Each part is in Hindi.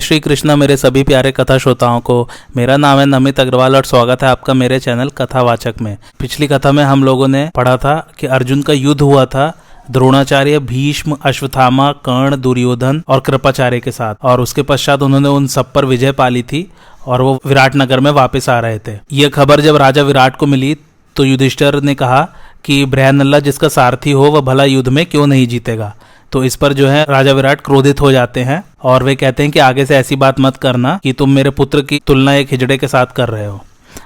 श्री कृष्णा मेरे सभी प्यारे कथा श्रोताओं को। मेरा नाम है नमित अग्रवाल और स्वागत है आपका मेरे चैनल कथावाचक में। पिछली कथा में हम लोगों ने पढ़ा था कि अर्जुन का युद्ध हुआ था द्रोणाचार्य, भीष्म, अश्वत्थामा, कर्ण, दुर्योधन और कृपाचार्य के साथ, और उसके पश्चात उन्होंने उन सब पर विजय पाली थी और वो विराट नगर में वापस आ रहे थे। यह खबर जब राजा विराट को मिली तो युधिष्ठिर ने कहा कि बृहन्नला जिसका सारथी हो वह भला युद्ध में क्यों नहीं जीतेगा। तो इस पर जो है राजा विराट क्रोधित हो जाते हैं और वे कहते हैं कि आगे से ऐसी बात मत करना कि तुम मेरे पुत्र की तुलना एक हिजड़े के साथ कर रहे हो।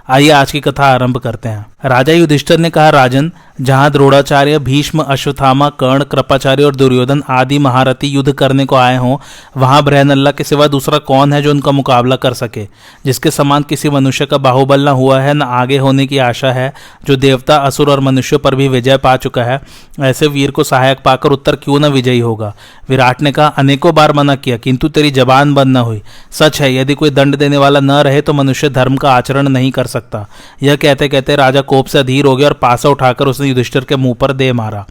आइए आज की कथा आरंभ करते हैं। राजा युधिष्ठिर ने कहा, राजन, जहां द्रोणाचार्य, भीष्म, अश्वत्थामा, कर्ण, कृपाचार्य और दुर्योधन आदि महारथी युद्ध करने को आए हों, वहां बृहन्नला के सिवा दूसरा कौन है जो उनका मुकाबला कर सके। जिसके समान किसी मनुष्य का बाहुबल न हुआ है, न आगे होने की आशा है, जो देवता, असुर और मनुष्यों पर भी विजय पा चुका है, ऐसे वीर को सहायक पाकर उत्तर क्यों न विजयी होगा। विराट ने कहा, अनेकों बार मना किया किंतु तेरी जबान बंद न हुई। सच है, यदि कोई दंड देने वाला न रहे तो मनुष्य धर्म का आचरण नहीं कर सकता। यह कहते कहते राजा कोप से अधीर हो गया और पासा उठाकर उसने युधिष्ठिर के मुंह पर दे मारा।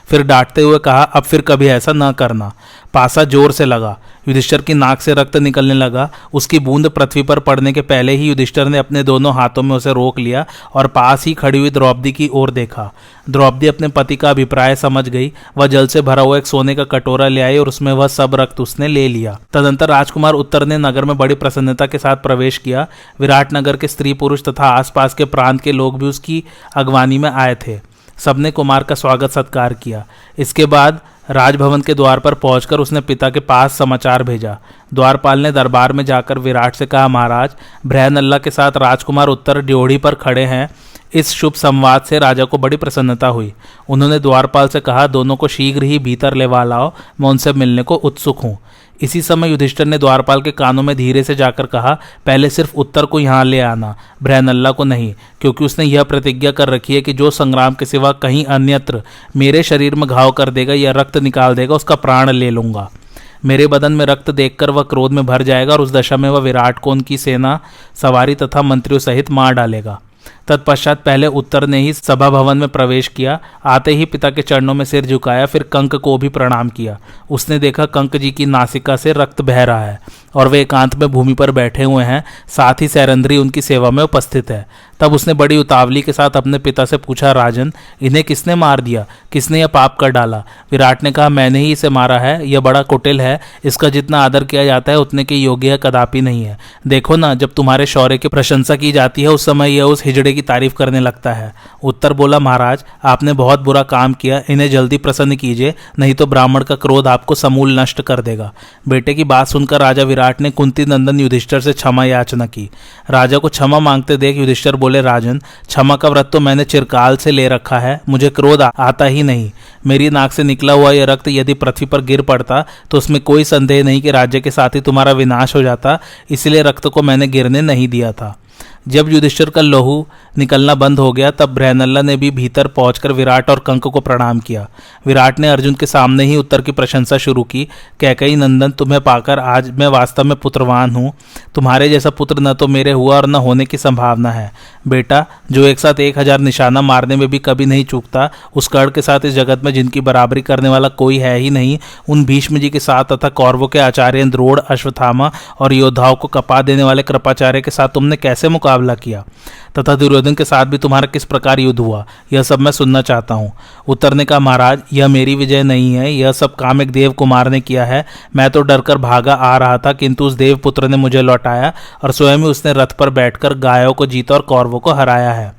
फिर डांटते हुए कहा, अब फिर कभी ऐसा न करना। पासा जोर से लगा, युधिष्ठिर की नाक से रक्त निकलने लगा। उसकी बूंद पृथ्वी पर पड़ने के पहले ही युधिष्ठिर ने अपने दोनों हाथों में उसे रोक लिया और पास ही खड़ी हुई द्रौपदी की ओर देखा। द्रौपदी अपने पति का अभिप्राय समझ गई। वह जल से भरा हुआ एक सोने का कटोरा ले आई और उसमें वह सब रक्त उसने ले लिया। तदंतर राजकुमार उत्तर ने नगर में बड़ी प्रसन्नता के साथ प्रवेश किया। विराट नगर के स्त्री पुरुष तथा आसपास के प्रांत के लोग भी उसकी अगवानी में आए थे। सबने कुमार का स्वागत सत्कार किया। इसके बाद राजभवन के द्वार पर पहुंचकर उसने पिता के पास समाचार भेजा। द्वारपाल ने दरबार में जाकर विराट से कहा, महाराज, बृहन्नला के साथ राजकुमार उत्तर ड्योढ़ी पर खड़े हैं। इस शुभ संवाद से राजा को बड़ी प्रसन्नता हुई। उन्होंने द्वारपाल से कहा, दोनों को शीघ्र ही भीतर लेवा लाओ, मैं उनसे मिलने को उत्सुक हूँ। इसी समय युधिष्ठिर ने द्वारपाल के कानों में धीरे से जाकर कहा, पहले सिर्फ उत्तर को यहाँ ले आना, बृहन्नला को नहीं, क्योंकि उसने यह प्रतिज्ञा कर रखी है कि जो संग्राम के सिवा कहीं अन्यत्र मेरे शरीर में घाव कर देगा या रक्त निकाल देगा, उसका प्राण ले लूंगा। मेरे बदन में रक्त देखकर वह क्रोध में भर जाएगा और उस दशा में वह विराट को उनकी सेना सवारी तथा मंत्रियों सहित मार डालेगा। तत्पश्चात पहले उत्तर ने ही सभा भवन में प्रवेश किया। आते ही पिता के चरणों में सिर झुकाया, फिर कंक को भी प्रणाम किया। उसने देखा कंक जी की नासिका से रक्त बह रहा है और वे एकांत में भूमि पर बैठे हुए हैं, साथ ही सैरंध्री उनकी सेवा में उपस्थित है। तब उसने बड़ी उतावली के साथ अपने पिता से पूछा, राजन, इन्हें किसने मार दिया, किसने यह पाप कर डाला। विराट ने कहा, मैंने ही इसे मारा है। यह बड़ा कुटिल है, इसका जितना आदर किया जाता है उतने के योग्य कदापि नहीं है। देखो ना, जब तुम्हारे शौर्य की प्रशंसा की जाती है उस समय यह उस हिजड़े की तारीफ करने लगता है। उत्तर बोला, महाराज, आपने बहुत बुरा काम किया, इन्हें जल्दी प्रसन्न कीजिए, नहीं तो ब्राह्मण का क्रोध आपको समूल नष्ट कर देगा। बेटे की बात सुनकर राजा विराट ने कुंती नंदन युधिष्ठिर से क्षमा याचना की। राजा को क्षमा मांगते देख युधिष्ठिर बोले, राजन, क्षमा का व्रत तो मैंने चिरकाल से ले रखा है, मुझे क्रोध आता ही नहीं। मेरी नाक से निकला हुआ यह रक्त यदि पृथ्वी पर गिर पड़ता तो उसमें कोई संदेह नहीं कि राज्य के साथ ही तुम्हारा विनाश हो जाता, इसलिए रक्त को मैंने गिरने नहीं दिया था। जब युधिष्ठिर का लहू निकलना बंद हो गया तब बृहन्नला ने भी भीतर पहुंचकर विराट और कंक को प्रणाम किया। विराट ने अर्जुन के सामने ही उत्तर की प्रशंसा शुरू की। कैकेयी नंदन, तुम्हें पाकर आज मैं वास्तव में पुत्रवान हूँ। तुम्हारे जैसा पुत्र न तो मेरे हुआ और न होने की संभावना है। बेटा, जो एक साथ 1000 निशाना मारने में भी कभी नहीं चूकता, उस कर्ण के साथ इस जगत में जिनकी बराबरी करने वाला कोई है ही नहीं, उन भीष्म जी के साथ तथा कौरवों के आचार्य द्रोण, अश्वत्थामा और योद्धाओं को कपा देने वाले कृपाचार्य के साथ तुमने कैसे मुकाबला किया, तथा दुर्योधन के साथ भी तुम्हारा किस प्रकार युद्ध हुआ, यह सब मैं सुनना चाहता हूँ। उत्तर ने कहा, महाराज, यह मेरी विजय नहीं है, यह सब काम एक देव कुमार ने किया है। मैं तो डरकर भागा आ रहा था, किंतु उस देव पुत्र ने मुझे लौटाया और स्वयं ही उसने रथ पर बैठकर गायों को जीता और कौरवों को हराया है।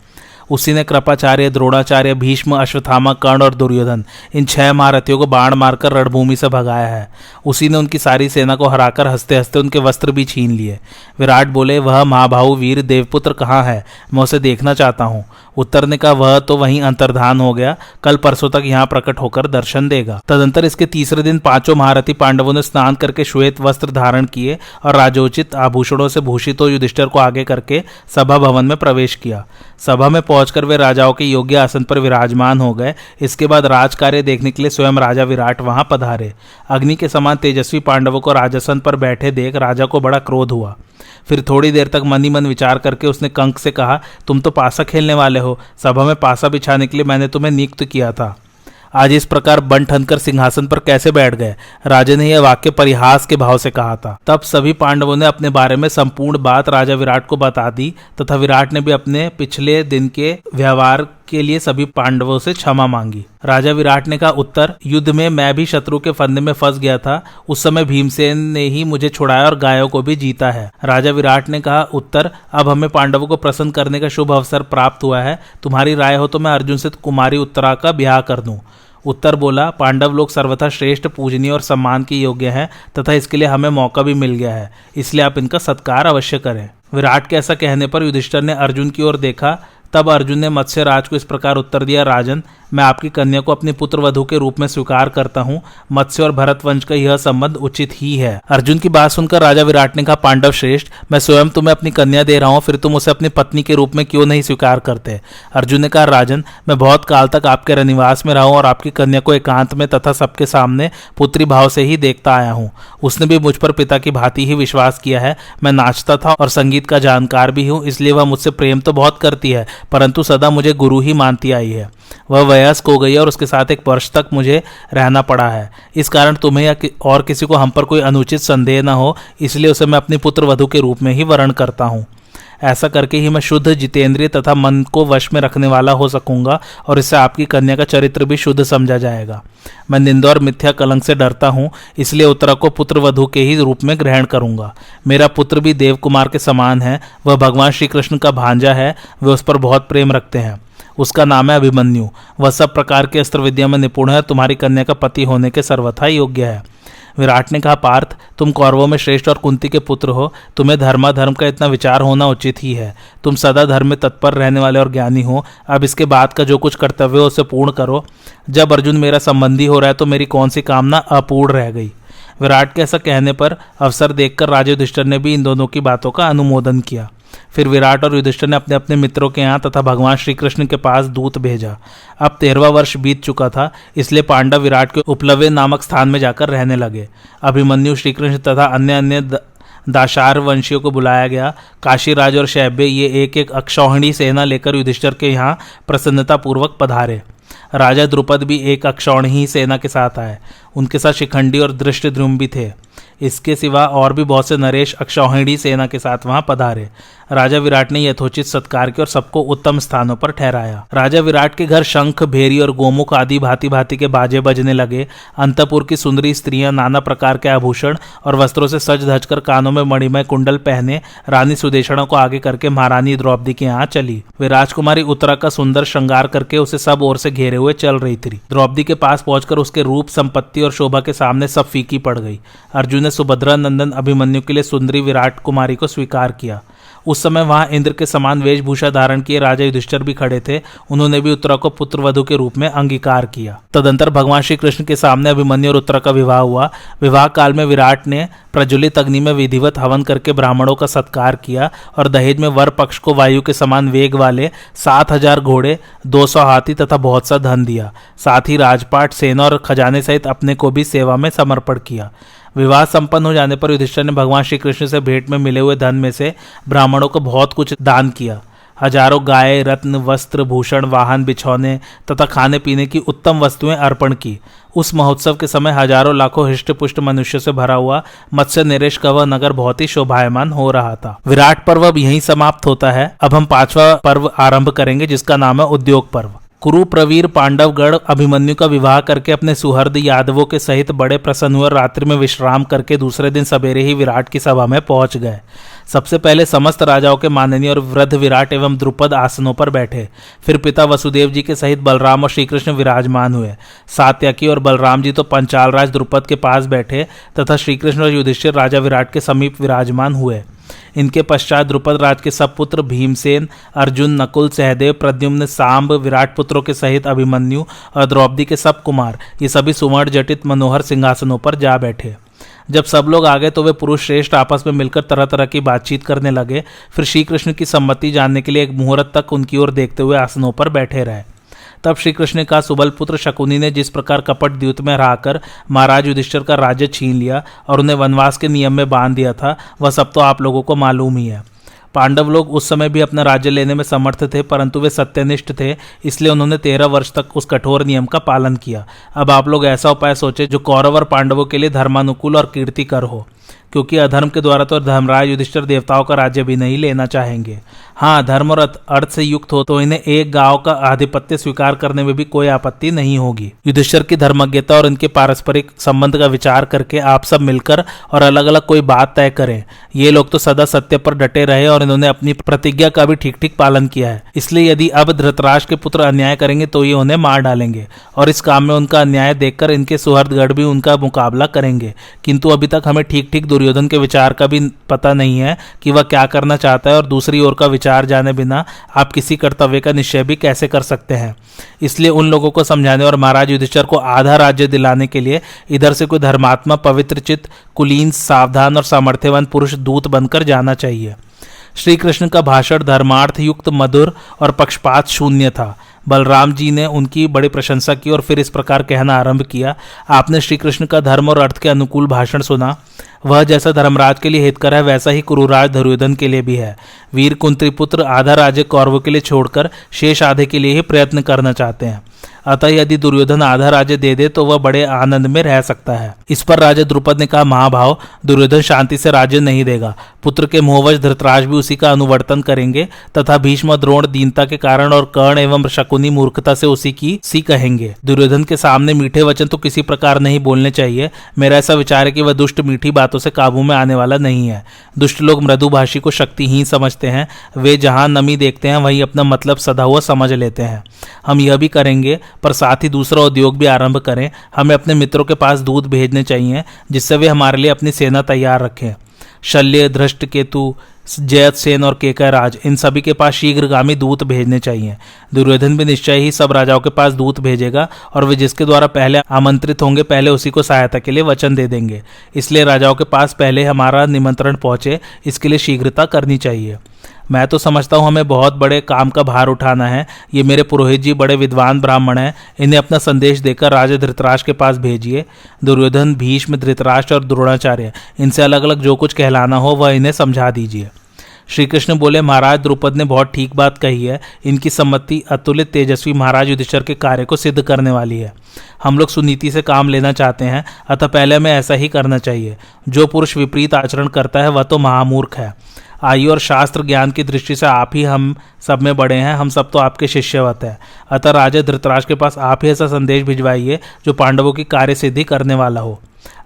उसी ने कृपाचार्य, द्रोणाचार्य, भीष्म, अश्वत्थामा, कर्ण और दुर्योधन इन 6 महारथियों को बाण मारकर रणभूमि से भगाया है। उसी ने उनकी सारी सेना को हराकर हंसते हंसते उनके वस्त्र भी छीन लिए। विराट बोले, वह महाभाऊ वीर देवपुत्र कहाँ है, मैं उसे देखना चाहता हूँ। उत्तर ने कहा, वह तो वहीं अंतर्धान हो गया, कल परसों तक यहाँ प्रकट होकर दर्शन देगा। तदंतर इसके तीसरे दिन 5 महारथी पांडवों ने स्नान करके श्वेत वस्त्र धारण किए और राजोचित आभूषणों से भूषित हो युधिष्ठिर को आगे करके सभा भवन में प्रवेश किया। सभा में पहुंचकर वे राजाओं के योग्य आसन पर विराजमान हो गए। इसके बाद राजकार्य देखने के लिए स्वयं राजा विराट वहां पधारे। अग्नि के समान तेजस्वी पांडवों को राजासन पर बैठे देख राजा को बड़ा क्रोध हुआ। फिर थोड़ी देर तक मन ही मन विचार करके उसने कंक से कहा, तुम तो पासा खेलने वाले हो, सभा में पासा बिछाने के लिए मैंने तुम्हें नियुक्त किया था। आज इस प्रकार बन ठनकर सिंहासन पर कैसे बैठ गए? राजा ने यह वाक्य परिहास के भाव से कहा था। तब सभी पांडवों ने अपने बारे में संपूर्ण बात राजा विराट को बता दी तथा विराट ने भी अपने पिछले दिन के व्यवहार के लिए सभी पांडवों से क्षमा मांगी। राजा विराट ने कहा, उत्तर, युद्ध में मैं भी शत्रु के फंदे में फंस गया था। उस समय भीमसेन ने ही मुझे छुड़ाया और गायों को भी जीता है। राजा विराट ने कहा, उत्तर, अब हमें पांडवों को प्रसन्न करने का शुभ अवसर प्राप्त हुआ है। तुम्हारी राय हो तो मैं अर्जुन से कुमारी उत्तरा का ब्याह कर दूं। उत्तर बोला, पांडव लोग सर्वथा श्रेष्ठ, पूजनीय और सम्मान के योग्य हैं तथा इसके लिए हमें मौका भी मिल गया है, इसलिए आप इनका सत्कार अवश्य करें। विराट के ऐसा कहने पर युधिष्ठिर ने अर्जुन की ओर देखा। तब अर्जुन ने मत्स्य राज को इस प्रकार उत्तर दिया, राजन, मैं आपकी कन्या को अपनी पुत्र वधू के रूप में स्वीकार करता हूँ। मत्स्य और भरत वंश का यह संबंध उचित ही है। अर्जुन की बात सुनकर राजा विराट ने कहा, पांडव श्रेष्ठ, मैं स्वयं तुम्हें अपनी कन्या दे रहा हूँ, फिर तुम उसे अपनी पत्नी के रूप में क्यों नहीं स्वीकार करते? अर्जुन ने कहा, राजन, मैं बहुत काल तक आपके रनिवास में रहा हूँ और आपकी कन्या को एकांत में तथा सबके सामने पुत्री भाव से ही देखता आया हूँ। उसने भी मुझ पर पिता की भांति ही विश्वास किया है। मैं नाचता था और संगीत का जानकार भी हूँ, इसलिए वह मुझसे प्रेम तो बहुत करती है, परंतु सदा मुझे गुरु ही मानती आई है। वह वयस्क हो गई और उसके साथ 1 वर्ष तक मुझे रहना पड़ा है। इस कारण तुम्हें या और किसी को हम पर कोई अनुचित संदेह न हो, इसलिए उसे मैं अपनी पुत्र वधू के रूप में ही वर्ण करता हूँ। ऐसा करके ही मैं शुद्ध, जितेंद्रिय तथा मन को वश में रखने वाला हो सकूंगा और इससे आपकी कन्या का चरित्र भी शुद्ध समझा जाएगा। मैं निंदा और मिथ्या कलंक से डरता हूँ, इसलिए उत्तरा को पुत्र वधू के ही रूप में ग्रहण करूंगा। मेरा पुत्र भी देव कुमार के समान है। वह भगवान श्री कृष्ण का भांजा है। वे उस पर बहुत प्रेम रखते हैं। उसका नाम है अभिमन्यु। वह सब प्रकार के अस्त्र विद्या में निपुण है। तुम्हारी कन्या का पति होने के सर्वथा योग्य है। विराट ने कहा, पार्थ, तुम कौरवों में श्रेष्ठ और कुंती के पुत्र हो। तुम्हें धर्माधर्म का इतना विचार होना उचित ही है। तुम सदा धर्म में तत्पर रहने वाले और ज्ञानी हो। अब इसके बाद का जो कुछ कर्तव्य हो उसे पूर्ण करो। जब अर्जुन मेरा संबंधी हो रहा है तो मेरी कौन सी कामना अपूर्ण रह गई? विराट के ऐसा कहने पर अवसर देखकर राजा युधिष्ठिर ने भी इन दोनों की बातों का अनुमोदन किया। फिर विराट और युधिष्ठिर ने अपने अपने मित्रों के यहाँ तथा भगवान श्री कृष्ण के पास दूत भेजा। अब 13वां वर्ष बीत चुका था, इसलिए पांडव विराट के उपलव्य नामक स्थान में जाकर रहने लगे। अभिमन्यु, श्री कृष्ण तथा अन्य दाशार वंशियों को बुलाया गया। काशीराज और शैब्य ये एक एक अक्षौहिणी सेना लेकर युधिष्ठिर के यहाँ प्रसन्नता पूर्वक पधारे। राजा द्रुपद भी एक अक्षौहिणी सेना के साथ आए। उनके साथ शिखंडी और धृष्टद्युम्न भी थे। इसके सिवा और भी बहुत से नरेश अक्षौहिणी सेना के साथ वहां पधारे। राजा विराट ने यथोचित सत्कार किया और सबको उत्तम स्थानों पर ठहराया। राजा विराट के घर शंख, भेरी और गोमुख आदि भांति भांति के बाजे बजने लगे। अंतपुर की सुंदरी स्त्रियां नाना प्रकार के आभूषण और वस्त्रों से सज धज कर कानों में मणिमय कुंडल पहने रानी सुदेशना को आगे करके महारानी द्रौपदी के यहाँ चली। वे राजकुमारी उत्तरा का सुंदर श्रृंगार करके उसे सब ओर से घेरे हुए चल रही थी। द्रौपदी के पास पहुंचकर उसके रूप, संपत्ति और शोभा के सामने सब फीकी पड़ गई। अर्जुन ने सुभद्रा नंदन अभिमन्यु के लिए सुंदरी विराट कुमारी को स्वीकार किया। उस समय वहां इंद्र के समान वेशभूषा धारण किए राजा युधिष्ठिर भी खड़े थे। उन्होंने भी उत्तरा को पुत्रवधू के रूप में अंगीकार किया। तदंतर भगवान श्री कृष्ण के सामने अभिमन्यु और उत्तरा का विवाह हुआ। विवाह काल में विराट ने प्रज्वलित अग्नि में विधिवत हवन करके ब्राह्मणों का सत्कार किया और दहेज में वर पक्ष को वायु के समान वेग वाले 7000 घोड़े, 200 हाथी तथा बहुत सा धन दिया। साथ ही राजपाट, सेना और खजाने सहित अपने को भी सेवा में समर्पण किया। विवाह संपन्न हो जाने पर युधिष्ठिर ने भगवान श्री कृष्ण से भेंट में मिले हुए धन में से ब्राह्मणों को बहुत कुछ दान किया। हजारों गाय, रत्न, वस्त्र, भूषण, वाहन, बिछौने तथा खाने पीने की उत्तम वस्तुएं अर्पण की। उस महोत्सव के समय हजारों लाखों हृष्ट पुष्ट मनुष्य से भरा हुआ मत्स्य नरेश का वह नगर बहुत ही शोभायमान हो रहा था। विराट पर्व अब यहीं समाप्त होता है। अब हम 5वां पर्व आरंभ करेंगे, जिसका नाम है उद्योग पर्व। कुरु प्रवीर पांडवगढ़ अभिमन्यु का विवाह करके अपने सुहृद यादवों के सहित बड़े प्रसन्न हुए। रात्रि में विश्राम करके दूसरे दिन सवेरे ही विराट की सभा में पहुंच गए। सबसे पहले समस्त राजाओं के माननीय और वृद्ध विराट एवं द्रुपद आसनों पर बैठे। फिर पिता वसुदेव जी के सहित बलराम और श्रीकृष्ण विराजमान हुए। सात्यकी और बलराम जी तो पंचाल राज द्रुपद के पास बैठे तथा श्रीकृष्ण और युधिष्ठिर राजा विराट के समीप विराजमान हुए। इनके पश्चात द्रुपद राज के सब पुत्र भीमसेन, अर्जुन, नकुल, सहदेव, प्रद्युम्न, सांब, विराट पुत्रों के सहित अभिमन्यु और द्रौपदी के सब कुमार, ये सभी सुवर्ण जटित मनोहर सिंहासनों पर जा बैठे। जब सब लोग आ गए तो वे पुरुष श्रेष्ठ आपस में मिलकर तरह तरह की बातचीत करने लगे। फिर श्री कृष्ण की सम्मति जानने के लिए एक मुहूर्त तक उनकी ओर देखते हुए आसनों पर बैठे रहे। तब श्री कृष्ण ने कहा, सुबल पुत्र शकुनी ने जिस प्रकार कपट द्यूत में हराकर महाराज युधिष्ठिर का राज्य छीन लिया और उन्हें वनवास के नियम में बांध दिया था, वह सब तो आप लोगों को मालूम ही है। पांडव लोग उस समय भी अपना राज्य लेने में समर्थ थे, परंतु वे सत्यनिष्ठ थे, इसलिए उन्होंने 13 वर्ष तक उस कठोर नियम का पालन किया। अब आप लोग ऐसा उपाय सोचे जो कौरव और पांडवों के लिए धर्मानुकूल और कीर्तिकर हो, क्योंकि अधर्म के द्वारा तो धर्मराज युधिष्ठिर देवताओं का राज्य भी नहीं लेना चाहेंगे। हाँ, धर्म और अर्थ से युक्त हो तो इन्हें एक गांव का आधिपत्य स्वीकार करने में भी कोई आपत्ति नहीं होगी। युधिष्ठिर की धर्मज्ञता और इनके पारस्परिक संबंध का विचार करके आप सब मिलकर और अलग अलग कोई बात तय करें। ये लोग तो सदा सत्य पर डटे रहे और इन्होंने अपनी प्रतिज्ञा का भी ठीक ठीक पालन किया है, इसलिए यदि अब धृतराष्ट्र के पुत्र अन्याय करेंगे तो ये उन्हें मार डालेंगे और इस काम में उनका अन्याय देखकर इनके सुहृदगण भी उनका मुकाबला करेंगे। किंतु अभी तक हमें ठीक ठीक दुर्योधन के विचार का भी पता नहीं है कि वह क्या करना चाहता है, और दूसरी ओर का विचार जाने बिना आप किसी कर्तव्य का निश्चय भी कैसे कर सकते हैं। इसलिए उन लोगों को समझाने और महाराज युधिष्ठिर को आधा राज्य दिलाने के लिए इधर से कोई धर्मात्मा, पवित्रचित्त, कुलीन, सावधान और सामर्थ्यवान पुरुष दूत बनकर जाना चाहिए। श्री कृष्ण का भाषण धर्मार्थ युक्त, मधुर और पक्षपात शून्य था। बलराम जी ने उनकी बड़ी प्रशंसा की और फिर इस प्रकार कहना आरंभ किया, आपने श्री कृष्ण का धर्म और अर्थ के अनुकूल भाषण सुना। वह जैसा धर्मराज के लिए हितकर है वैसा ही कुरुराज दुर्योधन के लिए भी है। वीर कुंती पुत्र आधा राज्य कौरवों के लिए छोड़कर शेष आधे के लिए ही प्रयत्न करना चाहते हैं। अतः यदि दुर्योधन आधा राज्य दे दे तो वह बड़े आनंद में रह सकता है। इस पर राजा द्रुपद ने कहा, महाभाव, दुर्योधन शांति से राज्य नहीं देगा। पुत्र के मोहवश धृतराष्ट्र भी उसी का अनुवर्तन करेंगे तथा भीष्म द्रोण दीनता के कारण और कर्ण एवं शकुनी मूर्खता से उसी की सी कहेंगे। दुर्योधन के सामने मीठे वचन तो किसी प्रकार नहीं बोलने चाहिए। मेरा ऐसा विचार है कि वह दुष्ट मीठी बातों से काबू में आने वाला नहीं है। दुष्ट लोग मृदुभाषी को शक्तिहीन समझते हैं। वे जहां नमी देखते हैं वहीं अपना मतलब सदा हुआ समझ लेते हैं। हम यह भी करेंगे, पर साथ ही दूसरा उद्योग भी आरंभ करें। हमें अपने मित्रों के पास दूत भेजने चाहिए जिससे वे हमारे लिए अपनी सेना तैयार रखें। शल्य, धृष्टकेतु, जयसेन और केकयराज, इन सभी के पास शीघ्रगामी दूत भेजने चाहिए। दुर्योधन भी निश्चय ही सब राजाओं के पास दूत भेजेगा और वे जिसके द्वारा पहले आमंत्रित होंगे पहले उसी को सहायता के लिए वचन दे देंगे। इसलिए राजाओं के पास पहले हमारा निमंत्रण पहुंचे, इसके लिए शीघ्रता करनी चाहिए। मैं तो समझता हूँ हमें बहुत बड़े काम का भार उठाना है। ये मेरे पुरोहित जी बड़े विद्वान ब्राह्मण हैं, इन्हें अपना संदेश देकर राजा धृतराष्ट्र के पास भेजिए। दुर्योधन, भीष्म, धृतराष्ट्र और द्रोणाचार्य, इनसे अलग अलग जो कुछ कहलाना हो वह इन्हें समझा दीजिए। श्री कृष्ण बोले, महाराज द्रुपद ने बहुत ठीक बात कही है। इनकी सम्मति अतुलित तेजस्वी महाराज युधिष्ठिर के कार्य को सिद्ध करने वाली है। हम लोग सुनीति से काम लेना चाहते हैं, अतः पहले हमें ऐसा ही करना चाहिए। जो पुरुष विपरीत आचरण करता है वह तो महामूर्ख है। आयु और शास्त्र ज्ञान की दृष्टि से आप ही हम सब में बड़े हैं, हम सब तो आपके शिष्यवत हैं। अतः राजा धृतराष्ट्र के पास आप ही ऐसा संदेश भिजवाइए जो पांडवों की कार्य सिद्धि करने वाला हो।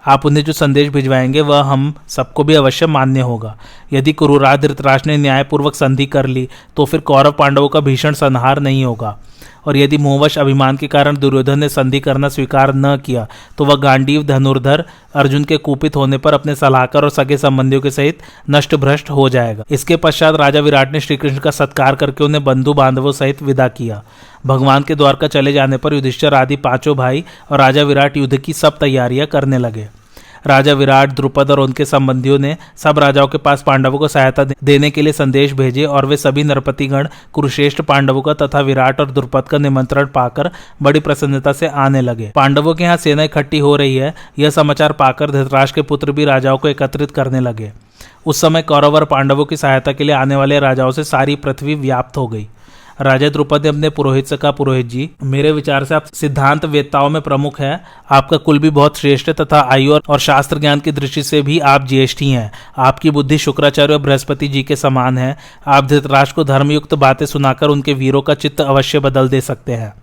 आप उन्हें जो संदेश भिजवाएंगे वह हम सबको भी अवश्य मान्य होगा। यदि कुरुराज धृतराष्ट्र ने न्यायपूर्वक संधि कर ली तो फिर कौरव पांडवों का भीषण संहार नहीं होगा, और यदि मोहवश अभिमान के कारण दुर्योधन ने संधि करना स्वीकार न किया तो वह गांडीव धनुर्धर अर्जुन के कुपित होने पर अपने सलाहकार और सगे संबंधियों के सहित नष्ट भ्रष्ट हो जाएगा। इसके पश्चात राजा विराट ने श्रीकृष्ण का सत्कार करके उन्हें बंधु बांधवों सहित विदा किया। भगवान के द्वारका चले जाने पर युधिष्ठिर आदि पांचों भाई और राजा विराट युद्ध की सब तैयारियां करने लगे। राजा विराट, द्रुपद और उनके संबंधियों ने सब राजाओं के पास पांडवों को सहायता देने के लिए संदेश भेजे, और वे सभी नरपतिगण कुरुश्रेष्ठ पांडवों का तथा विराट और द्रुपद का निमंत्रण पाकर बड़ी प्रसन्नता से आने लगे। पांडवों के यहाँ सेना इकट्ठी हो रही है, यह समाचार पाकर धृतराष्ट्र के पुत्र भी राजाओं को एकत्रित करने लगे। उस समय कौरव और पांडवों की सहायता के लिए आने वाले राजाओं से सारी पृथ्वी व्याप्त हो गई। राजा द्रुपद ने अपने पुरोहित से कहा, पुरोहित जी, मेरे विचार से आप सिद्धांत वेत्ताओं में प्रमुख हैं। आपका कुल भी बहुत श्रेष्ठ है तथा आयु और शास्त्र ज्ञान की दृष्टि से भी आप ज्येष्ठ ही हैं। आपकी बुद्धि शुक्राचार्य और बृहस्पति जी के समान है। आप धृतराष्ट्र को धर्मयुक्त बातें सुनाकर उनके वीरों का चित्त अवश्य बदल दे सकते हैं।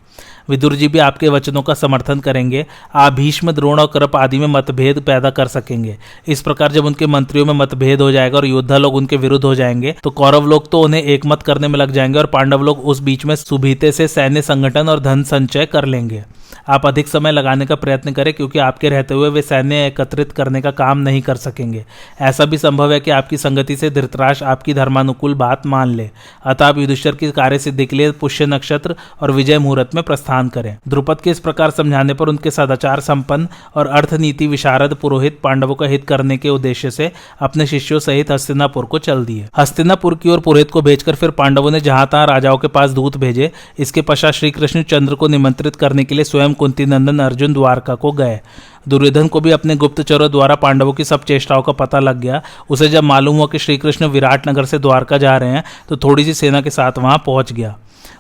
विदुर जी भी आपके वचनों का समर्थन करेंगे। आप भीष्म, द्रोण और कृप आदि में मतभेद पैदा कर सकेंगे। इस प्रकार जब उनके मंत्रियों में मतभेद हो जाएगा और योद्धा लोग उनके विरुद्ध हो जाएंगे तो कौरव लोग तो उन्हें एकमत करने में लग जाएंगे और पांडव लोग उस बीच में सुभीते से सैन्य संगठन और धन संचय कर लेंगे। आप अधिक समय लगाने का प्रयत्न करें, क्योंकि आपके रहते हुए वे सैन्य एकत्रित करने का काम नहीं कर सकेंगे। ऐसा भी संभव है कि आपकी संगति से धृतराष्ट्र आपकी धर्मानुकूल बात मान ले। अतः आप युधिष्ठिर की कार्य सिद्धि के लिए पुष्य नक्षत्र और विजय मुहूर्त में प्रस्थान करें। द्रुपद के इस प्रकार समझाने पर उनके सदाचार संपन्न और अर्थनीति विशारद पुरोहित पांडवों का हित करने के उद्देश्य से अपने शिष्यों सहित हस्तिनापुर को चल दिए। हस्तिनापुर की ओर पुरोहित को भेजकर फिर पांडवों ने जहां तहां राजाओं के पास दूत भेजे। इसके पश्चात श्री कृष्ण चंद्र को निमंत्रित करने के लिए स्वयं स्वयं कुंती नंदन अर्जुन द्वारका को गए। दुर्योधन को भी अपने गुप्तचरों द्वारा पांडवों की सब चेष्टाओं का पता लग गया। उसे जब मालूम हुआ कि श्री कृष्ण विराट नगर से द्वारका जा रहे हैं तो थोड़ी सी सेना के साथ वहां पहुंच गया।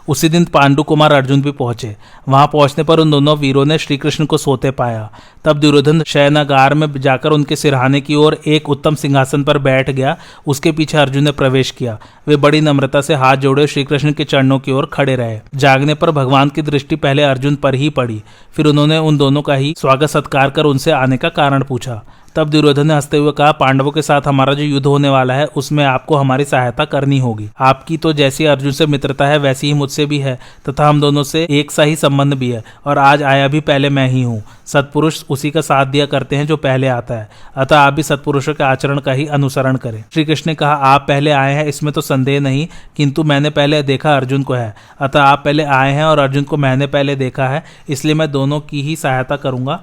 उसी दिन पांडु कुमार अर्जुन भी पहुंचे। वहां पहुंचने पर उन दोनों वीरों ने श्री कृष्ण को सोते पाया। तब दुर्योधन शयनागार में जाकर उनके सिरहाने की ओर एक उत्तम सिंहासन पर बैठ गया। उसके पीछे अर्जुन ने प्रवेश किया। वे बड़ी नम्रता से हाथ जोड़े श्री कृष्ण के चरणों की ओर खड़े रहे। जागने पर भगवान की दृष्टि पहले अर्जुन पर ही पड़ी। फिर उन्होंने उन दोनों का ही स्वागत सत्कार कर उनसे आने का कारण पूछा। तब दुर्योधन ने हंसते हुए कहा, पांडवों के साथ हमारा जो युद्ध होने वाला है उसमें आपको हमारी सहायता करनी होगी। आपकी तो जैसी अर्जुन से मित्रता है वैसी ही मुझसे भी है तथा हम दोनों से एक सा ही संबंध भी है। और आज आया भी पहले मैं ही हूँ। सत्पुरुष उसी का साथ दिया करते हैं जो पहले आता है। अतः आप भी सत्पुरुषों के आचरण का ही अनुसरण करें। श्री कृष्ण ने कहा, आप पहले आए हैं इसमें तो संदेह नहीं, किंतु मैंने पहले देखा अर्जुन को है। अतः आप पहले आए हैं और अर्जुन को मैंने पहले देखा है, इसलिए मैं दोनों की ही सहायता करूंगा।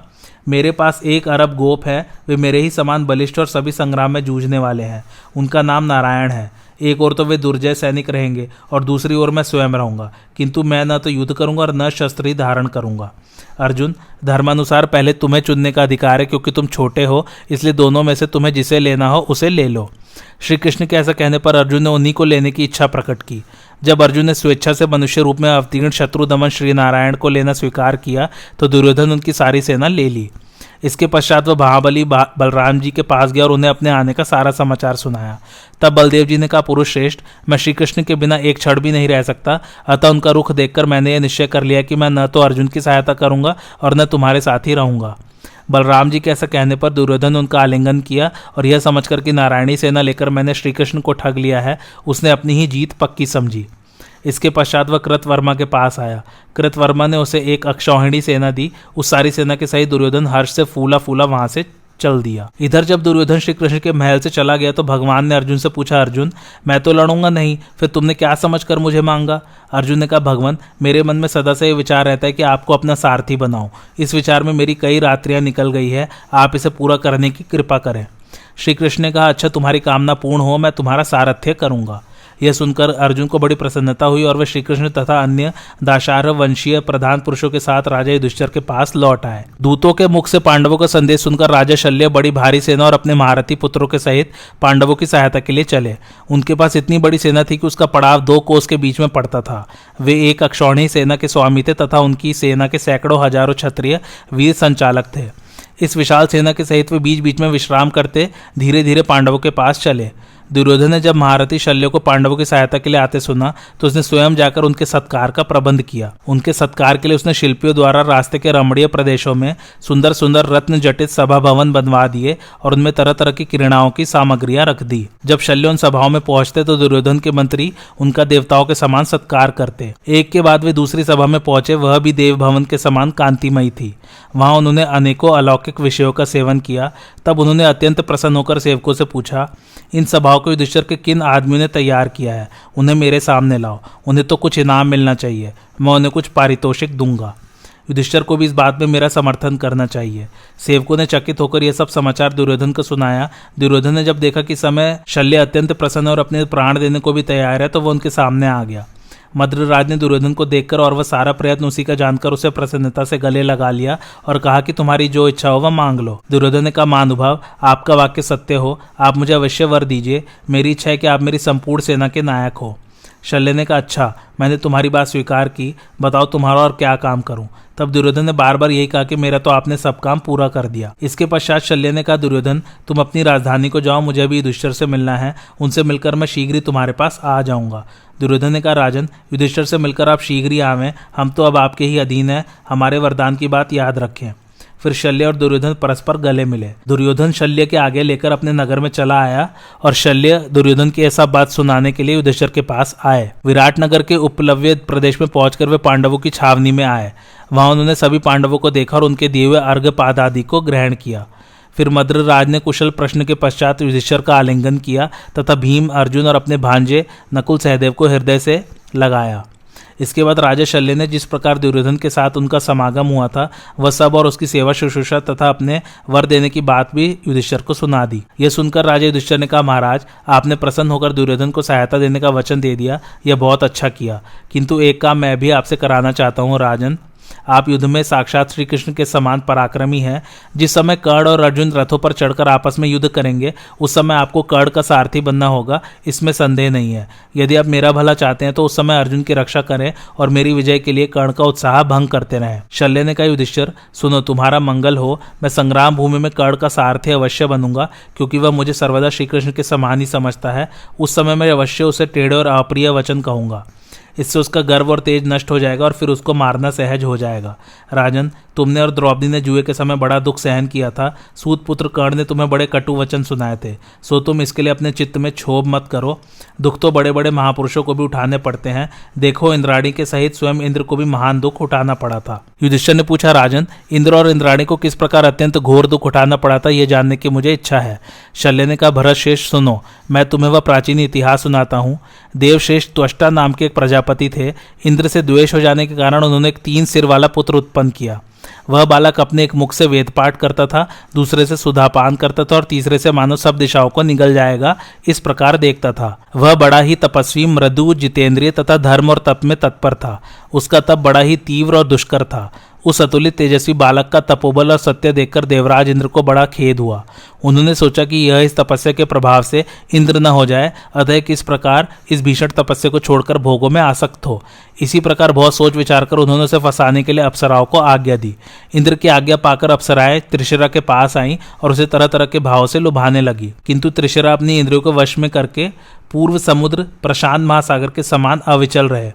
मेरे पास 1 अरब गोप है। वे मेरे ही समान बलिष्ठ और सभी संग्राम में जूझने वाले हैं। उनका नाम नारायण है। एक ओर तो वे दुर्जय सैनिक रहेंगे और दूसरी ओर मैं स्वयं रहूंगा, किंतु मैं न तो युद्ध करूंगा और न शस्त्र ही धारण करूंगा। अर्जुन, धर्मानुसार पहले तुम्हें चुनने का अधिकार है, क्योंकि तुम छोटे हो, इसलिए दोनों में से तुम्हें जिसे लेना हो उसे ले लो। श्री कृष्ण के ऐसा कहने पर अर्जुन ने उन्हीं को लेने की इच्छा प्रकट की। जब अर्जुन ने स्वेच्छा से मनुष्य रूप में अवतीर्ण शत्रु दमन श्री नारायण को लेना स्वीकार किया तो दुर्योधन उनकी सारी सेना ले ली। इसके पश्चात वह महाबली बलराम जी के पास गया और उन्हें अपने आने का सारा समाचार सुनाया। तब बलदेव जी ने कहा, पुरुष श्रेष्ठ, मैं श्री कृष्ण के बिना एक क्षण भी नहीं रह सकता। अतः उनका रुख देखकर मैंने यह निश्चय कर लिया कि मैं न तो अर्जुन की सहायता करूंगा और न तुम्हारे साथ ही रहूंगा। बलराम जी के ऐसा कहने पर दुर्योधन ने उनका आलिंगन किया और यह समझकर कि नारायणी सेना लेकर मैंने श्री कृष्ण को ठग लिया है, उसने अपनी ही जीत पक्की समझी। इसके पश्चात वह कृतवर्मा के पास आया। कृतवर्मा ने उसे एक अक्षौहिणी सेना दी। उस सारी सेना के सहित दुर्योधन हर्ष से फूला फूला वहां से चल दिया। इधर जब दुर्योधन श्री कृष्ण के महल से चला गया तो भगवान ने अर्जुन से पूछा, अर्जुन, मैं तो लड़ूंगा नहीं, फिर तुमने क्या समझकर मुझे मांगा? अर्जुन ने कहा, भगवान, मेरे मन में सदा से यह विचार रहता है कि आपको अपना सारथी बनाऊं। इस विचार में मेरी कई रात्रियां निकल गई है, आप इसे पूरा करने की कृपा करें। श्री कृष्ण ने कहा, अच्छा, तुम्हारी कामना पूर्ण हो, मैं तुम्हारा सारथ्य करूंगा। यह सुनकर अर्जुन को बड़ी प्रसन्नता हुई और वे श्रीकृष्ण तथा अन्य दाशार्ह वंशीय प्रधान पुरुषों के साथ राजा युधिष्ठिर के पास लौट आए। दूतों के मुख से पांडवों का संदेश सुनकर राजा शल्य बड़ी भारी सेना और अपने महारथी पुत्रों के सहित पांडवों की सहायता के लिए चले। उनके पास इतनी बड़ी सेना थी कि उसका पड़ाव 2 कोस के बीच में पड़ता था। वे एक अक्षौहिणी सेना के स्वामी थे तथा उनकी सेना के सैकड़ों हजारों क्षत्रिय वीर संचालक थे। इस विशाल सेना के सहित वे बीच बीच में विश्राम करते धीरे धीरे पांडवों के पास चले। दुर्योधन ने जब महारथी शल्य को पांडवों की सहायता के लिए आते सुना तो उसने स्वयं जाकर उनके सत्कार का प्रबंध किया। उनके सत्कार के लिए उसने शिल्पियों द्वारा रास्ते के रमणीय प्रदेशों में सुंदर सुंदर रत्न जटित सभा भवन बनवा दिए और उनमें तरह तरह की क्रीड़ाओं की सामग्रियां रख दी। जब शल्य उन सभाओं में पहुंचते तो दुर्योधन के मंत्री उनका देवताओं के समान सत्कार करते। एक के बाद वे दूसरी सभा में पहुंचे, वह भी देव भवन के समान कांतिमयी थी। वहां उन्होंने अनेकों अलौकिक विषयों का सेवन किया। तब उन्होंने अत्यंत प्रसन्न होकर सेवकों से पूछा, इन सभाओं को युधिष्ठिर के किन आदमियों ने तैयार किया है? उन्हें मेरे सामने लाओ। उन्हें तो कुछ इनाम मिलना चाहिए, मैं उन्हें कुछ पारितोषिक दूंगा। युधिष्ठिर को भी इस बात में मेरा समर्थन करना चाहिए। सेवकों ने चकित होकर यह सब समाचार दुर्योधन को सुनाया। दुर्योधन ने जब देखा कि समय शल्य अत्यंत प्रसन्न और अपने प्राण देने को भी तैयार है तो वह उनके सामने आ गया। मद्रराज ने दुर्योधन को देखकर और वह सारा प्रयत्न उसी का जानकर उसे प्रसन्नता से गले लगा लिया और कहा कि तुम्हारी जो इच्छा हो वह मांग लो। दुर्योधन ने कहा, महानुभाव, आपका वाक्य सत्य हो, आप मुझे अवश्य वर दीजिए। मेरी इच्छा है कि आप मेरी संपूर्ण सेना के नायक हो। शल्य ने कहा, अच्छा, मैंने तुम्हारी बात स्वीकार की, बताओ तुम्हारा और क्या काम करूं? तब दुर्योधन ने बार बार यही कहा कि मेरा तो आपने सब काम पूरा कर दिया। इसके पश्चात शल्य ने कहा, दुर्योधन, तुम अपनी राजधानी को जाओ, मुझे भी युधिष्ठिर से मिलना है। उनसे मिलकर मैं शीघ्र ही तुम्हारे पास आ जाऊंगा। दुर्योधन ने कहा, राजन, युधिष्ठिर से मिलकर आप शीघ्र ही आवें, हम तो अब आपके ही अधीन हैं। हमारे वरदान की बात याद रखें। फिर शल्य और दुर्योधन परस्पर गले मिले। दुर्योधन शल्य के आगे लेकर अपने नगर में चला आया और शल्य दुर्योधन की ऐसा बात सुनाने के लिए युधिष्ठिर के पास आए। विराट नगर के उपलव्य प्रदेश में पहुंचकर वे पांडवों की छावनी में आए। वहां उन्होंने सभी पांडवों को देखा और उनके दिए हुए अर्घ्य पाद आदि को ग्रहण किया। फिर मद्रराज ने कुशल प्रश्न के पश्चात युधिष्ठिर का आलिंगन किया तथा भीम, अर्जुन और अपने भांजे नकुल सहदेव को हृदय से लगाया। इसके बाद राजा शल्य ने जिस प्रकार दुर्योधन के साथ उनका समागम हुआ था वह सब और उसकी सेवा शुश्रूषा तथा अपने वर देने की बात भी युधिष्ठिर को सुना दी। यह सुनकर राजा युधिष्ठिर ने कहा, महाराज, आपने प्रसन्न होकर दुर्योधन को सहायता देने का वचन दे दिया, यह बहुत अच्छा किया, किंतु एक काम मैं भी आपसे कराना चाहता हूँ। राजन, आप युद्ध में साक्षात श्री कृष्ण के समान पराक्रमी हैं। जिस समय कर्ण और अर्जुन रथों पर चढ़कर आपस में युद्ध करेंगे उस समय आपको कर्ण का सारथी बनना होगा, इसमें संदेह नहीं है। यदि आप मेरा भला चाहते हैं तो उस समय अर्जुन की रक्षा करें और मेरी विजय के लिए कर्ण का उत्साह भंग करते रहें। शल्य ने कहा, युधिष्ठिर सुनो, तुम्हारा मंगल हो। मैं संग्राम भूमि में कर्ण का सारथी अवश्य बनूंगा, क्योंकि वह मुझे सर्वदा श्री कृष्ण के समान ही समझता है। उस समय मैं अवश्य उसे टेढ़े और अप्रिय वचन कहूंगा। इससे उसका गर्व और तेज नष्ट हो जाएगा और फिर उसको मारना सहज हो जाएगा। राजन, तुमने और द्रौपदी ने जुए के समय बड़ा दुख सहन किया था। सूत पुत्र कर्ण ने तुम्हें बड़े कटु वचन सुनाए थे, सो तुम इसके लिए अपने चित्त में क्षोभ मत करो। दुख तो बड़े बड़े महापुरुषों को भी उठाने पड़ते हैं। देखो, इंद्राणी के सहित स्वयं इंद्र को भी महान दुख उठाना पड़ा था। युधिष्ठिर ने पूछा, राजन, इंद्र और इंद्राणी को किस प्रकार अत्यंत घोर दुख उठाना पड़ा था, यह जानने की मुझे इच्छा है। शल्य ने कहा, भरतश्रेष्ठ सुनो, मैं तुम्हें वह प्राचीन इतिहास सुनाता हूँ। देवश्रेष्ठ त्वष्टा नाम के एक प्रजापति थे। इंद्र से द्वेष हो जाने के कारण उन्होंने एक 3 सिर वाला पुत्र उत्पन्न किया। वह बालक अपने एक मुख से वेद पाठ करता था, दूसरे से सुधापान करता था और तीसरे से मानो सब दिशाओं को निगल जाएगा इस प्रकार देखता था। वह बड़ा ही तपस्वी, मृदु, जितेंद्रिय तथा धर्म और तप में तत्पर था। उसका तप बड़ा ही तीव्र और दुष्कर था। उस अतुलित तेजस्वी बालक का तपोबल और सत्य देखकर देवराज इंद्र को बड़ा खेद हुआ। उन्होंने सोचा कि यह इस तपस्या के प्रभाव से इंद्र न हो जाए, अतः किस प्रकार इस भीषण तपस्या को छोड़कर भोगों में आसक्त हो। इसी प्रकार बहुत सोच विचार कर उन्होंने उसे फंसाने के लिए अप्सराओं को आज्ञा दी। इंद्र की आज्ञा पाकर अप्सराएं त्रिशिरा के पास आईं और उसे तरह तरह के भाव से लुभाने लगी, किंतु त्रिशिरा अपनी इंद्रियों को वश में करके पूर्व समुद्र प्रशांत महासागर के समान अविचल रहे।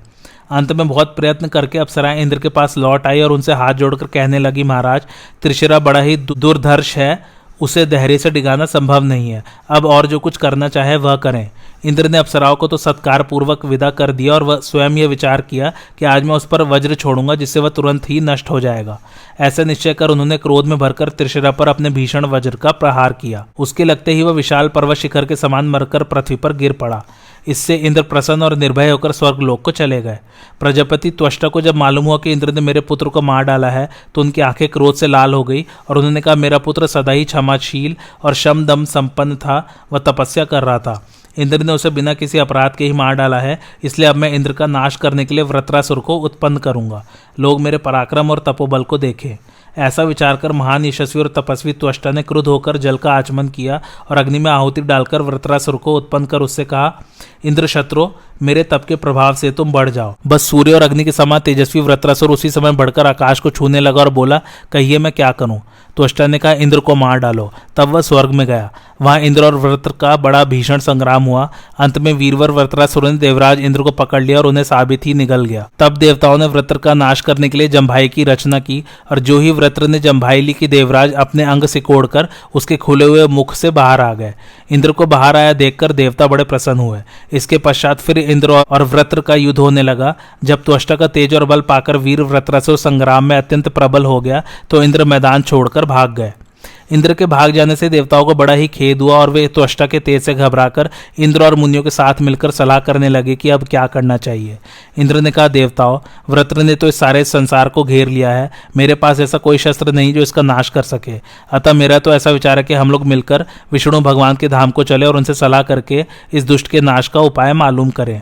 अंत में बहुत प्रयत्न करके अप्सराएं इंद्र के पास लौट आई और उनसे हाथ जोड़कर कहने लगी, महाराज, त्रिशिरा बड़ा ही दुर्धर्ष है, उसे धैर्य से डिगाना संभव नहीं है। अब और जो कुछ करना चाहे वह करें। इंद्र ने अप्सराओं को तो सत्कार पूर्वक विदा कर दिया और वह स्वयं यह विचार किया कि आज मैं उस पर वज्र छोड़ूंगा जिससे वह तुरंत ही नष्ट हो जाएगा। ऐसा निश्चय कर उन्होंने क्रोध में भरकर त्रिशिरा पर अपने भीषण वज्र का प्रहार किया। उसके लगते ही वह विशाल पर्वत शिखर के समान मरकर पृथ्वी पर गिर पड़ा। इससे इंद्र प्रसन्न और निर्भय होकर स्वर्गलोक को चले गए। प्रजापति त्वष्टा को जब मालूम हुआ कि इंद्र ने मेरे पुत्र को मार डाला है तो उनकी आंखें क्रोध से लाल हो गई और उन्होंने कहा, मेरा पुत्र सदा ही क्षमाशील और शम दम संपन्न था, वह तपस्या कर रहा था। इंद्र ने उसे बिना किसी अपराध के ही मार डाला है, इसलिए अब मैं इंद्र का नाश करने के लिए वृत्रासुर को उत्पन्न करूंगा। लोग मेरे पराक्रम और तपोबल को देखें। ऐसा विचार कर महान यशस्वी और तपस्वी त्वष्टा ने क्रुद्ध होकर जल का आचमन किया और अग्नि में आहुति डालकर वृत्रासुर को उत्पन्न कर उससे कहा, इंद्र शत्रु, मेरे तप के प्रभाव से तुम बढ़ जाओ। बस सूर्य और अग्नि के समान तेजस्वी वृत्रासुर उसी समय बढ़कर आकाश को छूने लगा और बोला, कहिए मैं क्या करूं। त्वष्टा ने कहा, इंद्र को मार डालो। तब वह स्वर्ग में गया। वहां इंद्र और वृत्र का बड़ा भीषण संग्राम हुआ। अंत में वीरवर वृत्रासुर ने देवराज इंद्र को पकड़ लिया और उन्हें साबित ही निगल गया। तब देवताओं ने वृत्र का नाश करने के लिए जम्भाई की रचना की और जो ही वृत्र ने जम्भाई ली कि देवराज अपने अंग सिकोड़कर उसके खुले हुए मुख से बाहर आ गए। इंद्र को बाहर आया देखकर देवता बड़े प्रसन्न हुए। इसके पश्चात फिर इंद्र और वृत्र का युद्ध होने लगा। जब त्वष्टा का तेज और बल पाकर वीर वृत्रासुर संग्राम में अत्यंत प्रबल हो गया तो इंद्र मैदान छोड़कर भाग गए। इंद्र के भाग जाने से देवताओं को बड़ा ही खेद हुआ और वे त्वष्टा के तेज से घबराकर इंद्र और मुनियों के साथ मिलकर सलाह करने लगे कि अब क्या करना चाहिए। इंद्र ने कहा, देवताओं, वृत्र ने तो इस सारे संसार को घेर लिया है। मेरे पास ऐसा कोई शस्त्र नहीं जो इसका नाश कर सके। अतः मेरा तो ऐसा विचार है कि हम लोग मिलकर विष्णु भगवान के धाम को चले और उनसे सलाह करके इस दुष्ट के नाश का उपाय मालूम करें।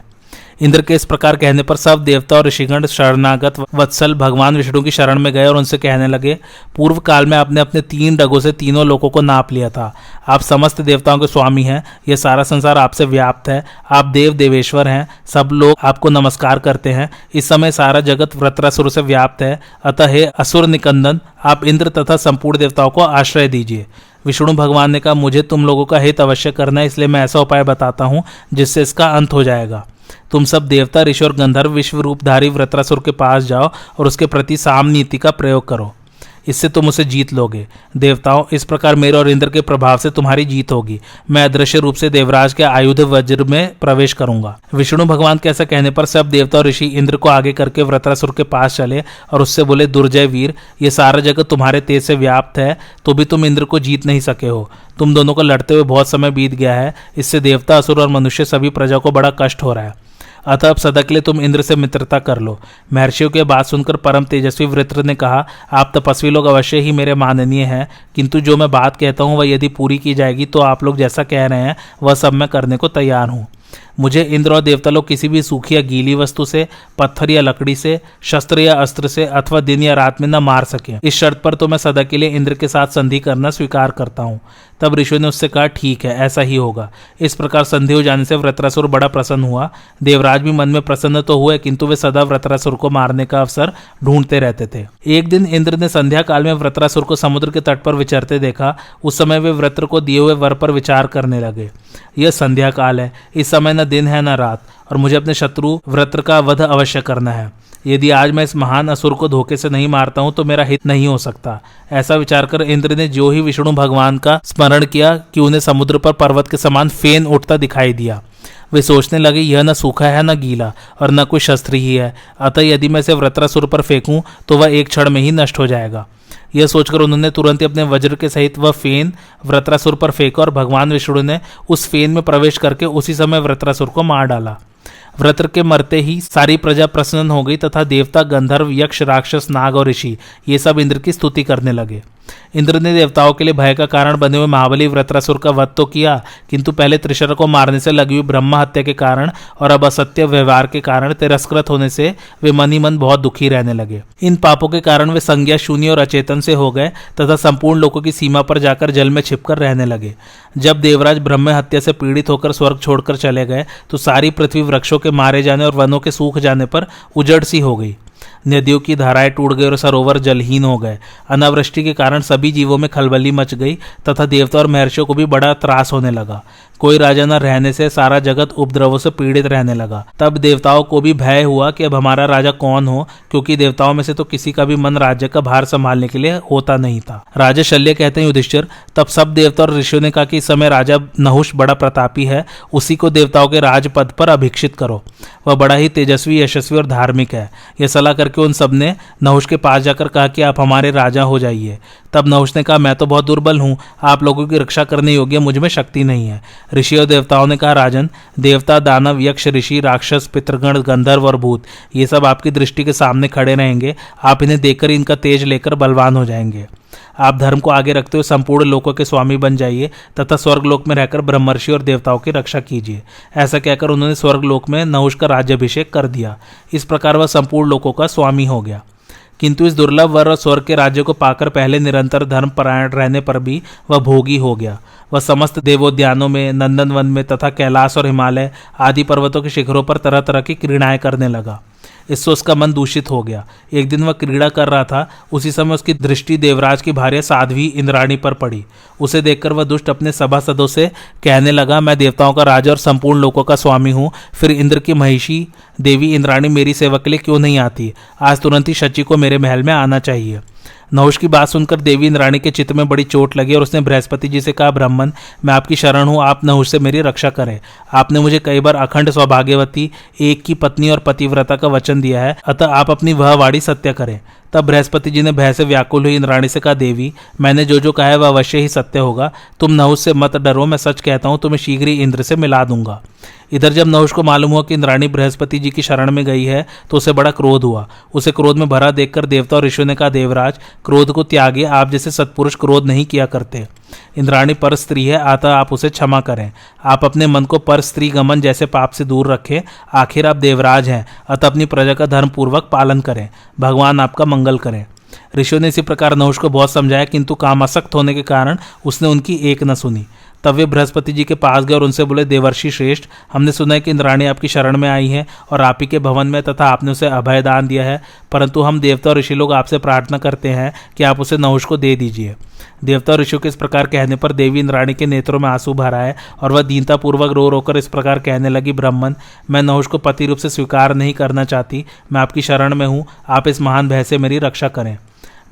इंद्र के इस प्रकार कहने पर सब देवता और ऋषिगण शरणागत वत्सल भगवान विष्णु की शरण में गए और उनसे कहने लगे, पूर्व काल में आपने अपने 3 डगों से तीनों लोकों को नाप लिया था। आप समस्त देवताओं के स्वामी हैं। यह सारा संसार आपसे व्याप्त है। आप देव देवेश्वर हैं। सब लोग आपको नमस्कार करते हैं। इस समय सारा जगत वृत्रासुर से व्याप्त है। अतः हे असुर निकंदन, आप इंद्र तथा संपूर्ण देवताओं को आश्रय दीजिए। विष्णु भगवान ने कहा, मुझे तुम लोगों का हित अवश्य करना है, इसलिए मैं ऐसा उपाय बताता हूँ जिससे इसका अंत हो जाएगा। तुम सब देवता, ऋषि और गंधर्व विश्व रूपधारी वृत्रासुर के पास जाओ और उसके प्रति साम नीति का प्रयोग करो। इससे तुम उसे जीत लोगे। देवताओं, इस प्रकार मेरे और इंद्र के प्रभाव से तुम्हारी जीत होगी। मैं अदृश्य रूप से देवराज के आयुध वज्र में प्रवेश करूंगा। विष्णु भगवान के ऐसा कहने पर सब देवता और ऋषि इंद्र को आगे करके वृत्रासुर के पास चले और उससे बोले, दुर्जय वीर, ये सारा जगत तुम्हारे तेज से व्याप्त है, तो भी तुम इंद्र को जीत नहीं सके हो। तुम दोनों को लड़ते हुए बहुत समय बीत गया है। इससे देवता, असुर और मनुष्य सभी प्रजा को बड़ा कष्ट हो रहा है। अतः अब सदा के लिए तुम इंद्र से मित्रता कर लो। महर्षियों की बात सुनकर परम तेजस्वी वृत्र ने कहा, आप तपस्वी लोग अवश्य ही मेरे माननीय हैं, किंतु जो मैं बात कहता हूँ वह यदि पूरी की जाएगी तो आप लोग जैसा कह रहे हैं वह सब मैं करने को तैयार हूँ। मुझे इंद्र और देवता लोग किसी भी सूखी या गीली वस्तु से, पत्थर या लकड़ी से, शस्त्र या अस्त्र से अथवा दिन या रात में न मार सके। इस शर्त पर तो मैं सदा के लिए इंद्र के साथ संधि करना स्वीकार करता हूँ। तब ऋषियों ने उससे कहा, ठीक है, ऐसा ही होगा। इस प्रकार संधि हो जाने से वृत्रासुर बड़ा प्रसन्न हुआ। देवराज भी मन में प्रसन्न तो हुए, किंतु वे सदा वृत्रासुर को मारने का अवसर ढूंढते रहते थे। एक दिन इंद्र ने संध्या काल में वृत्रासुर को समुद्र के तट पर विचरते देखा। उस समय वे वृत्र को दिए हुए वर पर विचार करने लगे। यह संध्या काल है, इस समय न दिन है न रात, और मुझे अपने शत्रु वृत्र का वध अवश्य करना है। यदि आज मैं इस महान असुर को धोखे से नहीं मारता हूं तो मेरा हित नहीं हो सकता। ऐसा विचार कर इंद्र ने जो ही विष्णु भगवान का स्मरण किया कि उन्हें समुद्र पर पर्वत के समान फेन उठता दिखाई दिया। वे सोचने लगे, यह न सूखा है न गीला और न कोई शस्त्र ही है, अतः यदि मैं इसे वृत्रासुर पर फेंकूं तो वह एक क्षण में ही नष्ट हो जाएगा। यह सोचकर उन्होंने तुरंत ही अपने वज्र के सहित वह फेन वृत्रासुर पर फेंका और भगवान विष्णु ने उस फेन में प्रवेश करके उसी समय वृत्रासुर को मार डाला। वृत्र के मरते ही सारी प्रजा प्रसन्न हो गई तथा देवता, गंधर्व, यक्ष, राक्षस, नाग और ऋषि ये सब इंद्र की स्तुति करने लगे। इंद्र ने देवताओं के लिए भय का कारण बने हुए महाबली वृत्रासुर का वध तो किया, किंतु पहले त्रिशर को मारने से लगी हुई ब्रह्म हत्या के कारण और अब असत्य व्यवहार के कारण तिरस्कृत होने से वे मन ही मन बहुत दुखी रहने लगे। इन पापों के कारण वे संज्ञा शून्य और अचेतन से हो गए तथा संपूर्ण लोकों की सीमा पर जाकर जल में छिपकर रहने लगे। जब देवराज ब्रह्म हत्या से पीड़ित होकर स्वर्ग छोड़कर चले गए तो सारी पृथ्वी वृक्षों के मारे जाने और वनों के सूख जाने पर उजड़ सी हो गई। नदियों की धाराएं टूट गई और सरोवर जलहीन हो गए। अनावृष्टि के कारण सभी जीवों में खलबली मच गई तथा देवता और महर्षियों को भी बड़ा त्रास होने लगा। कोई राजा न रहने से सारा जगत उपद्रवों से पीड़ित रहने लगा। तब देवताओं को भी भय हुआ कि अब हमारा राजा कौन हो, क्योंकि देवताओं में से तो किसी का भी मन राज्य का भार संभालने के लिए होता नहीं था। राजा शल्य कहते हैं, युधिष्ठिर, तब सब देवता और ऋषियों ने कहा कि इस समय राजा नहुष बड़ा प्रतापी है, उसी को देवताओं के राजपद पर अभिषिक्त करो। वह बड़ा ही तेजस्वी, यशस्वी और धार्मिक है। यह सलाह करके उन सब ने नहुष के पास जाकर कहा कि आप हमारे राजा हो जाइए। तब नहुष ने कहा, मैं तो बहुत दुर्बल हूँ, आप लोगों की रक्षा करने योग्य मुझ में शक्ति नहीं है। ऋषि और देवताओं ने कहा, राजन, देवता, दानव, यक्ष, ऋषि, राक्षस, पितृगण, गंधर्व और भूत ये सब आपकी दृष्टि के सामने खड़े रहेंगे। आप इन्हें देखकर इनका तेज लेकर बलवान हो जाएंगे। आप धर्म को आगे रखते हुए संपूर्ण लोकों के स्वामी बन जाइए तथा स्वर्गलोक में रहकर ब्रह्मर्षि और देवताओं की रक्षा कीजिए। ऐसा कहकर उन्होंने स्वर्गलोक में नहुष का राज्याभिषेक कर दिया। इस प्रकार वह संपूर्ण लोकों का स्वामी हो गया। किंतु इस दुर्लभ वर और स्वर्ग के राज्य को पाकर पहले निरंतर धर्म परायण रहने पर भी वह भोगी हो गया। वह समस्त देवोद्यानों में, नंदन वन में तथा कैलाश और हिमालय आदि पर्वतों के शिखरों पर तरह तरह की क्रीड़ाएं करने लगा। इससे उसका मन दूषित हो गया। एक दिन वह क्रीड़ा कर रहा था, उसी समय उसकी दृष्टि देवराज की भार्या साध्वी इंद्राणी पर पड़ी। उसे देखकर वह दुष्ट अपने सभासदों से कहने लगा, मैं देवताओं का राजा और संपूर्ण लोकों का स्वामी हूँ, फिर इंद्र की महिषी देवी इंद्राणी मेरी सेवा के लिए क्यों नहीं आती? आज तुरंत ही शची को मेरे महल में आना चाहिए। नहुष की बात सुनकर देवी इंद्राणी के चित्त में बड़ी चोट लगी और उसने बृहस्पति जी से कहा, ब्राह्मण, मैं आपकी शरण हूँ, आप नहुष से मेरी रक्षा करें। आपने मुझे कई बार अखंड सौभाग्यवती, एक की पत्नी और पतिव्रता का वचन दिया है, अतः आप अपनी वह वाणी सत्य करें। तब बृहस्पति जी ने भय से व्याकुल हुई इंद्राणी से कहा, देवी, मैंने जो जो कहा है वह अवश्य ही सत्य होगा। तुम नहुष से मत डरो, मैं सच कहता हूँ, तुम्हें शीघ्र ही इंद्र से मिला दूंगा। इधर जब नहुष को मालूम हुआ कि इंद्राणी बृहस्पति जी की शरण में गई है तो उसे बड़ा क्रोध हुआ। उसे क्रोध में भरा देखकर देवता और ऋषियों ने कहा, देवराज, क्रोध को त्यागिए, आप जैसे सत्पुरुष क्रोध नहीं किया करते। इंद्राणी पर स्त्री है, अतः आप उसे क्षमा करें। आप अपने मन को पर स्त्री गमन जैसे पाप से दूर रखें। आखिर आप देवराज हैं, अतः अपनी प्रजा का धर्म पूर्वक पालन करें। भगवान आपका मंगल करें। ऋषियों ने इसी प्रकार नहुष को बहुत समझाया, किंतु कामासक्त होने के कारण उसने उनकी एक न सुनी। तब वे बृहस्पति जी के पास गए और उनसे बोले, देवर्षि श्रेष्ठ, हमने सुना है कि इंद्राणी आपकी शरण में आई है और आप ही के भवन में तथा आपने उसे अभय दान दिया है, परंतु हम देवता और ऋषि लोग आपसे प्रार्थना करते हैं कि आप उसे नहुष को दे दीजिए। देवता और ऋषियों के इस प्रकार कहने पर देवी इंद्राणी के नेत्रों में आंसू भर आए और वह दीनतापूर्वक रो रोकर इस प्रकार कहने लगी, ब्राह्मण, मैं नहुष को पति रूप से स्वीकार नहीं करना चाहती। मैं आपकी शरण में हूँ, आप इस महान भय से मेरी रक्षा करें।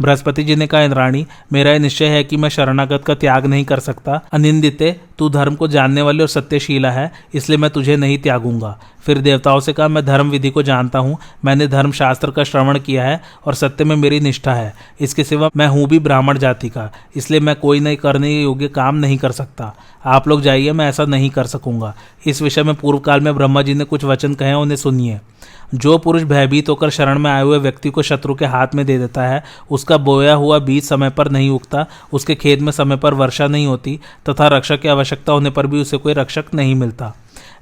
बृहस्पति जी ने कहा, इंद्राणी, मेरा यह निश्चय है कि मैं शरणागत का त्याग नहीं कर सकता। अनिंदिते, तू धर्म को जानने वाली और सत्यशीला है, इसलिए मैं तुझे नहीं त्यागूंगा। फिर देवताओं से कहा, मैं धर्म विधि को जानता हूँ, मैंने धर्म शास्त्र का श्रवण किया है और सत्य में मेरी निष्ठा है। इसके सिवा मैं हूँ भी ब्राह्मण जाति का, इसलिए मैं कोई नहीं करने योग्य काम नहीं कर सकता। आप लोग जाइए, मैं ऐसा नहीं कर सकूंगा। इस विषय में पूर्व काल में ब्रह्मा जी ने कुछ वचन कहे, उन्हें सुनिए। जो पुरुष भयभीत होकर शरण में आए हुए व्यक्ति को शत्रु के हाथ में दे देता है, उसका बोया हुआ बीज समय पर नहीं उगता, उसके खेत में समय पर वर्षा नहीं होती तथा रक्षक की आवश्यकता होने पर भी उसे कोई रक्षक नहीं मिलता।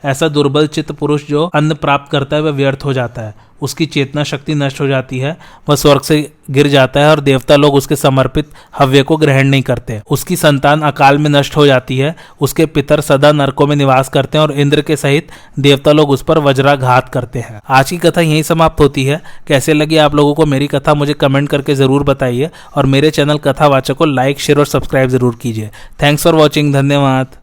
ऐसा दुर्बल चित्त पुरुष जो अन्न प्राप्त करता है वह व्यर्थ हो जाता है, उसकी चेतना शक्ति नष्ट हो जाती है, वह स्वर्ग से गिर जाता है और देवता लोग उसके समर्पित हव्य को ग्रहण नहीं करते। उसकी संतान अकाल में नष्ट हो जाती है, उसके पितर सदा नरकों में निवास करते हैं और इंद्र के सहित देवता लोग उस पर वज्राघात करते हैं। आज की कथा यहीं समाप्त होती है। कैसे लगी आप लोगों को मेरी कथा मुझे कमेंट करके जरूर बताइए और मेरे चैनल कथावाचक को लाइक शेयर और सब्सक्राइब जरूर कीजिए। Thanks for watching. धन्यवाद।